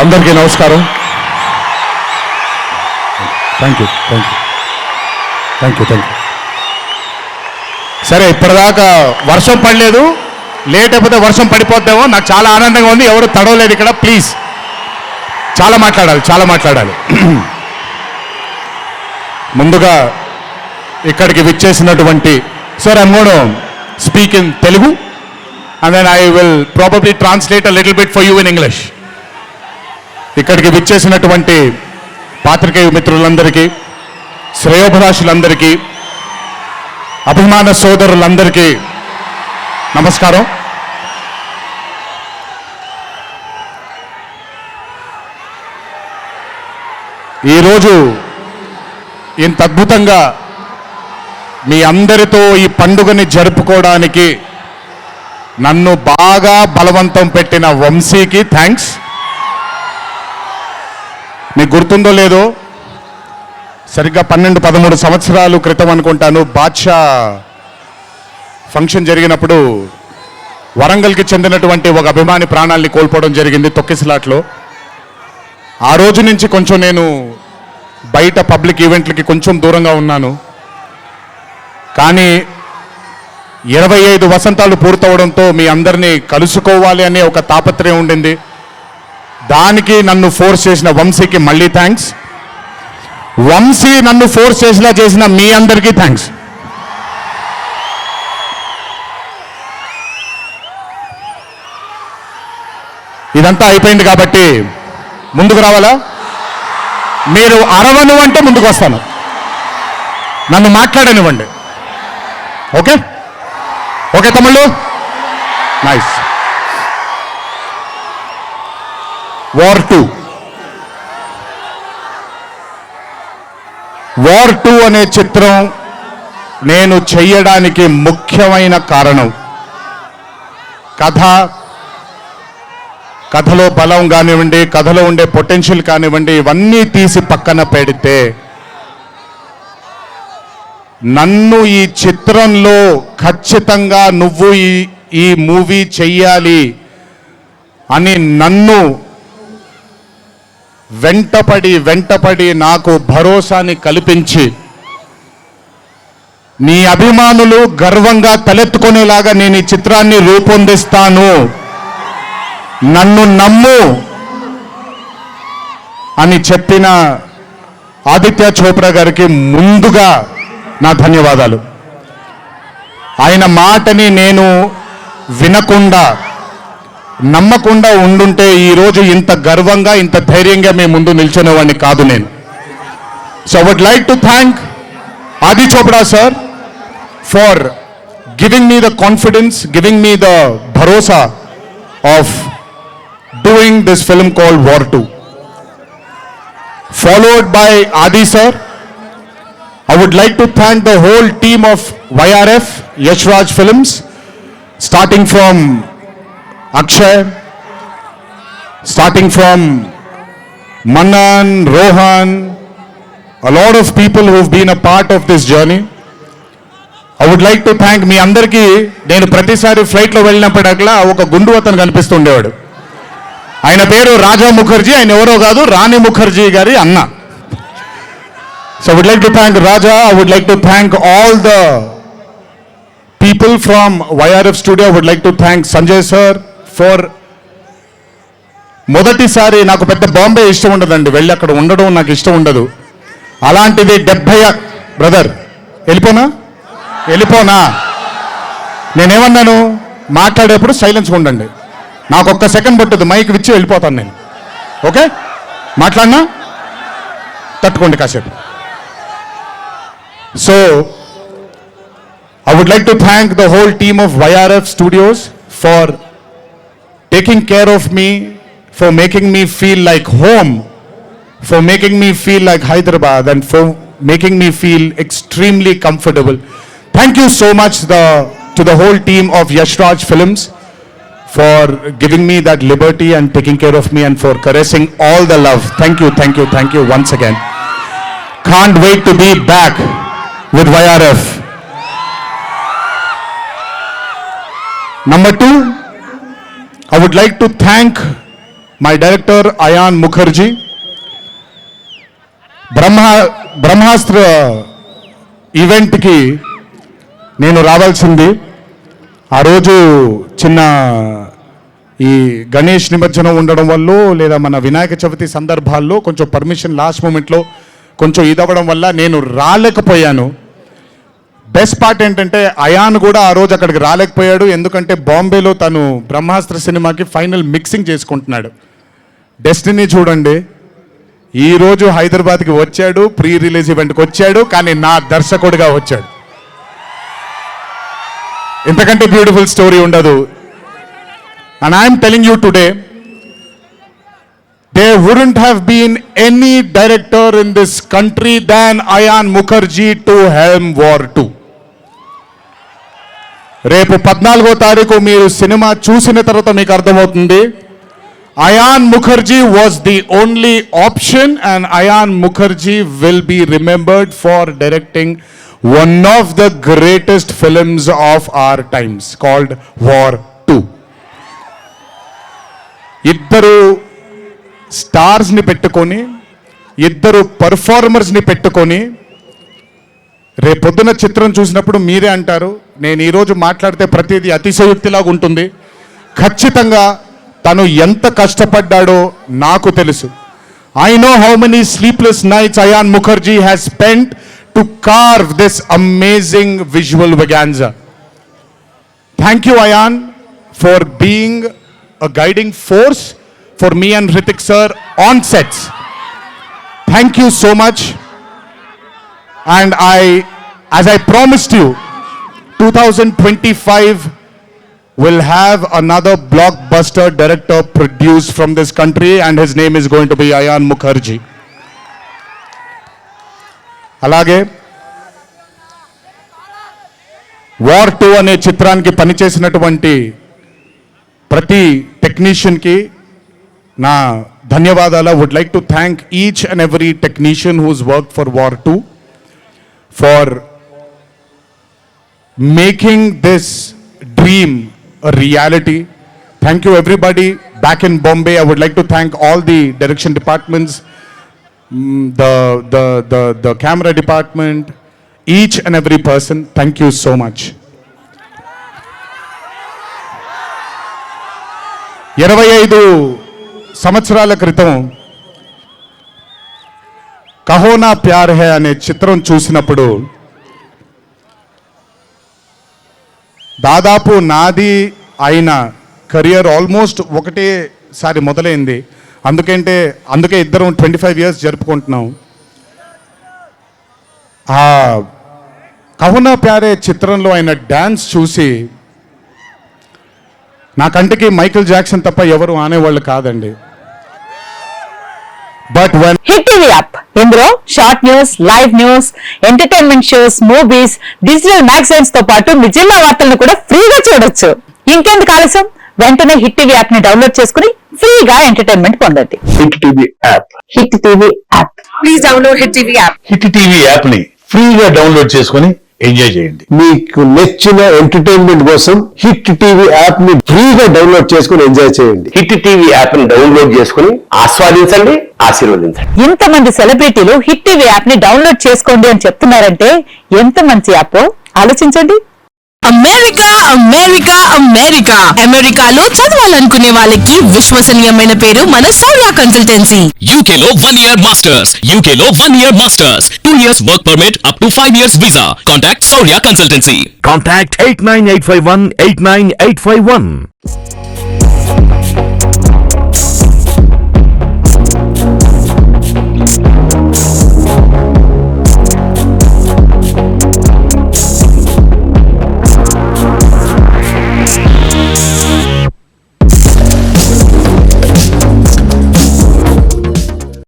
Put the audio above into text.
అందరికీ నమస్కారం. Thank you. సరే, ఇప్పటిదాకా వర్షం పడలేదు, లేట్ అయిపోతే వర్షం పడిపోద్దామో. నాకు చాలా ఆనందంగా ఉంది. ఎవరు తడవలేదు ఇక్కడ. ప్లీజ్, చాలా మాట్లాడాలి. ముందుగా ఇక్కడికి విచ్చేసినటువంటి sir, I'm gonna speak in Telugu and then I will probably translate a little bit for you in English. ఇక్కడికి విచ్చేసినటువంటి పాత్రికేయ మిత్రులందరికీ, శ్రేయోభిలాషులందరికీ, అభిమాన సోదరులందరికీ నమస్కారం. ఈరోజు ఇంత అద్భుతంగా మీ అందరితో ఈ పండుగని జరుపుకోవడానికి నన్ను బాగా బలవంతం పెట్టిన వంశీకి థ్యాంక్స్. మీకు గుర్తుందో లేదో, సరిగ్గా 12-13 సంవత్సరాల క్రితం అనుకుంటాను, బాద్షా ఫంక్షన్ జరిగినప్పుడు వరంగల్కి చెందినటువంటి ఒక అభిమాని ప్రాణాల్ని కోల్పోవడం జరిగింది తొక్కిసలాట్లో. ఆ రోజు నుంచి కొంచెం నేను బయట పబ్లిక్ ఈవెంట్లకి కొంచెం దూరంగా ఉన్నాను. కానీ 25 వసంతాలు పూర్తవడంతో మీ అందరినీ కలుసుకోవాలి అనే ఒక తాపత్రయం ఉండింది. దానికి నన్ను ఫోర్స్ చేసిన వంశీకి మళ్ళీ థ్యాంక్స్. వంశీ నన్ను ఫోర్స్ చేసేలా చేసిన మీ అందరికీ థ్యాంక్స్. ఇదంతా అయిపోయింది కాబట్టి ముందుకు రావాలా? మీరు అరవను అంటే ముందుకు వస్తాను, నన్ను మాట్లాడనివ్వండి. ఓకే తమ్ముళ్ళు, నైస్. వార్ 2 అనే చిత్రం నేను చెయ్యడానికి ముఖ్యమైన కారణం కథలో బలం కానివ్వండి, కథలో ఉండే పొటెన్షియల్ కానివ్వండి, ఇవన్నీ తీసి పక్కన పెడితే నన్ను ఈ చిత్రంలో ఖచ్చితంగా నువ్వు ఈ మూవీ చెయ్యాలి అని నన్ను వెంటపడి నాకు భరోసాని కల్పించి, నీ అభిమానులు గర్వంగా తలెత్తుకునేలాగా నేను ఈ చిత్రాన్ని రూపొందిస్తాను, నన్ను నమ్ము అని చెప్పిన ఆదిత్య చోప్రా గారికి ముందుగా నా ధన్యవాదాలు. ఆయన మాటని నేను వినకుండా నమ్మకుండా ఉండుంటే ఈరోజు ఇంత గర్వంగా ఇంత ధైర్యంగా మీ ముందు నిల్చునేవాడిని కాదు నేను. So I would like to thank Adi Chopra sir for giving me the confidence, giving me the bharosa of doing this film called War 2. Followed by Adi sir, I would like to thank the whole team of YRF, Yash Raj Films, starting from Akshay, starting from Manan, Rohan, a lot of people who've been a part of this journey. I would like to thank మీ అందరికీ. నేను ప్రతిసారి ఫ్లైట్లో వెళ్ళినప్పుడల్లా ఒక గుండు అతను కనిపిస్తుండేవాడు. ఆయన పేరు రాజా ముఖర్జీ. ఆయన ఎవరో కాదు, రాణి ముఖర్జీ గారి అన్న. So I would like to thank Raja. I would like to thank all the people from YRF Studio. I would like to thank Sanjay sir for మొదటిసారి నాకు పెద్ద బాంబే ఇష్టం ఉండదండి, వెళ్ళి అక్కడ ఉండడం నాకు ఇష్టం ఉండదు. అలాంటిది 70 బ్రదర్ వెళ్ళిపోనా నేనేమన్నాను, మాట్లాడేప్పుడు సైలెన్స్గా ఉండండి. నాకు ఒక్క సెకండ్ పట్టుద్ది, మైక్ విచ్చి వెళ్ళిపోతాను నేను. ఓకే, మాట్లాడినా తట్టుకోండి కాసేపు. So I would like to thank the whole team of YRF Studios for taking care of me, for making me feel like home, for making me feel like Hyderabad, and for making me feel extremely comfortable. Thank you so much to the whole team of Yash Raj Films for giving me that liberty and taking care of me and for caressing all the love. Thank you once again. Can't wait to be back with YRF. Number 2, I would like to thank my director Ayan Mukherjee. బ్రహ్మాస్త్ర ఈవెంట్కి నేను రావాల్సింది. ఆ రోజు చిన్న ఈ గణేష్ నిమజ్జనం ఉండడం వల్ల లేదా మన వినాయక చవితి సందర్భాల్లో కొంచెం పర్మిషన్ లాస్ట్ మూమెంట్లో కొంచెం ఇదవ్వడం వల్ల నేను రాలేకపోయాను. బెస్ట్ పార్ట్ ఏంటంటే అయాన్ కూడా ఆ రోజు అక్కడికి రాలేకపోయాడు. ఎందుకంటే బాంబేలో తను బ్రహ్మాస్త్ర సినిమాకి ఫైనల్ మిక్సింగ్ చేసుకుంటున్నాడు. డెస్టినీ చూడండి, ఈరోజు హైదరాబాద్కి వచ్చాడు, ప్రీ రిలీజ్ ఈవెంట్కి వచ్చాడు, కానీ నా దర్శకుడిగా వచ్చాడు. ఇంతకంటే బ్యూటిఫుల్ స్టోరీ ఉండదు. And I'm telling you today, there wouldn't have been any director in this country than Ayan Mukherjee to helm War 2. రేపు 14వ తారీఖు మీరు సినిమా చూసిన తర్వాత మీకు అర్థమవుతుంది. Ayan Mukherjee was the only option, and Ayan Mukherjee will be remembered for directing one of the greatest films of our times called War 2. ఇద్దరు స్టార్స్ని పెట్టుకొని, ఇద్దరు పర్ఫార్మర్స్ని పెట్టుకొని రేపొద్దున చిత్రం చూసినప్పుడు మీరే అంటారు, నేను ఈరోజు మాట్లాడితే ప్రతిదీ అతిశయోక్తిలాగా ఉంటుంది. ఖచ్చితంగా తను ఎంత కష్టపడ్డాడో నాకు తెలుసు. I know how many sleepless nights Ayan Mukherjee has spent to carve this amazing visual vaganza. Thank you, Ayan, for being a guiding force for me and Hrithik sir on sets. Thank you so much. And as I promised you, 2025 will have another blockbuster director produced from this country, and his name is going to be Ayan Mukherjee. అలాగే war 2 అనే చిత్రానికి పనిచేసినటువంటి ప్రతి టెక్నీషియన్కి నా ధన్యవాదాలు. I would like to thank each and every technician who's worked for War 2 for making this dream a reality. Thank you everybody back in Bombay. I would like to thank all the direction departments, the camera department, each and every person. Thank you so much. 25 సంవత్సరాల క్రితం కహోనా ప్యార్ high అనే చిత్రం చూసినప్పుడు దాదాపు నాది ఆయన career almost ఒకటేసారి మొదలైంది. అందుకే ఇద్దరం 25 years జరుపుకుంటున్నాం. ఆ కహోనా ప్యారే చిత్రంలో ఆయన డ్యాన్స్ చూసి నా కంటికి మైకేల్ జాక్సన్ తప్ప ఎవరు ఆనేవాళ్ళు కాదండి. బట్ హిట్ టీవీ యాప్, ఇందులో short news, live news, entertainment shows, movies, digital magazines తో పాటు మీ జిల్లా వార్తలను కూడా ఫ్రీగా చూడొచ్చు. ఇంకెందుకు ఆలస్యం, వెంటనే హిట్ టీవీ యాప్ ని డౌన్లోడ్ చేసుకుని ఫ్రీగా ఎంటర్టైన్మెంట్ పొందండి. Hit TV app, hit TV app, please download hit TV app. Hit TV app ని ఫ్రీగా డౌన్లోడ్ చేసుకుని ఎంజాయ్ చేయండి. మీకు నచ్చిన ఎంటర్టైన్మెంట్ కోసం హిట్ టీవీ యాప్ ని ఫ్రీగా డౌన్లోడ్ చేసుకుని ఎంజాయ్ చేయండి. హిట్ టీవీ యాప్ ని డౌన్లోడ్ చేసుకుని ఆస్వాదించండి, ఆశీర్వదించండి. ఇంతమంది సెలబ్రిటీలు హిట్ టీవీ యాప్ ని డౌన్లోడ్ చేసుకోండి అని చెప్తున్నారంటే ఎంత మంచి యాప్ ఆలోచించండి. అమెరికా అమెరికా అమెరికా అమెరికాలో చదవాలనుకునే వాళ్ళకి విశ్వసనీయమైన పేరు మన సౌర్య కన్సల్టెన్సీ. UK లో 1 year masters, UK లో 1 year masters, 2 years work permit up to 5 years visa. Contact Saurya Consultancy. Contact 89851 89851.